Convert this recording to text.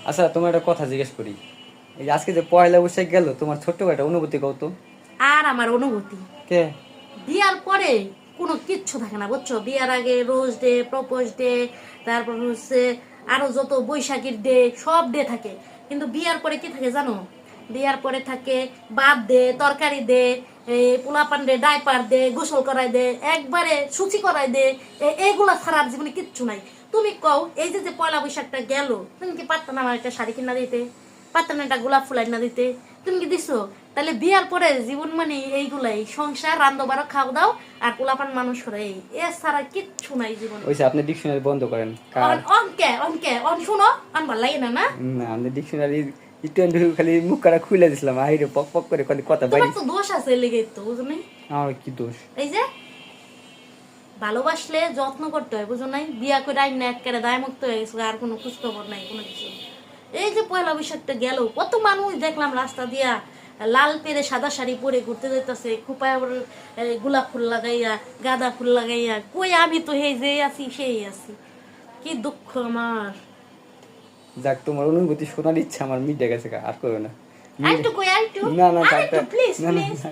আচ্ছা তোমার একটা কথা জিজ্ঞেস করি, এই যে আজকে যে পয়লা বৈশাখ গেল, তোমার ছোট্ট একটা অনুভূতি কও তো। আর আমার অনুভূতি কে? বিয়ার পরে কোনো কিচ্ছু থাকে না বুঝছো। বিয়ার আগে রোজ ডে, প্রপোজ ডে, তারপর হচ্ছে আরো যত বৈশাখীর ডে, সব ডে থাকে। কিন্তু বিয়ার পরে কি থাকে জানো? বিয়ার পরে থাকে ভাত দে, তরকারি দে, পোলাপান দে, ডাইপার দে, গোসল করাই দে, একবারে সূচি করাই দে। এইগুলা ছাড়া আর জীবনে কিচ্ছু নাই। তুমি কও এই যে যে পয়লা বৈশাখটা গেল, তুমি কি পারত না আমার একটা শাড়ি কিনা দিতে? পারত না একটা গোলাপ ফুল না দিতে? তুমি কি দিছো? তাহলে বিয়ার পরে জীবন মানে এইগুলাই, সংসার, রান্ধো বারো, খাও দাও, আর পোলাপান মানুষ করে, এই এছাড়া কিচ্ছু নাই জীবনে। ওইসে আপনি ডিকশনারি বন্ধ করেন কার। অনকে অনকে অন শুনো, অন ভাল লাগে না না? না, আপনি ডিকশনারি একটু একটু খালি মুখ কাটা খুলে দিছিলাম, আইরে পক পক করে খালি কথা তোমার বাইরে। তো দোষ আছে লেগে, তো বুঝো নাই? আমার কি দোষ? এই যে ভালোবাসলে যত্ন করতে হয়, বুঝো নাই? বিয়া করে আইন না একেবারে দায় মুক্ত হয়ে গেছে, আর কোনো খোঁজ খবর নাই কোনো কিছু। এই যে পয়লা বৈশাখটা গেল, কত মানুষ দেখলাম রাস্তা দিয়া লাল পেরে সাদা শাড়ি পরে ঘুরতে যেতেছে, খোপায় গোলাপ ফুল লাগাইয়া, গাঁদা ফুল লাগাইয়া। কই আমি তো হে যে আছি সেই আছি। কি দুঃখ আমার। যাক, তোমার অনুভূতি শোনার ইচ্ছা আমার মিটে গেছে, আর করো না। আরেকটু কই, আরেকটু, না না, আরেকটু প্লিজ না না প্লিজ। না।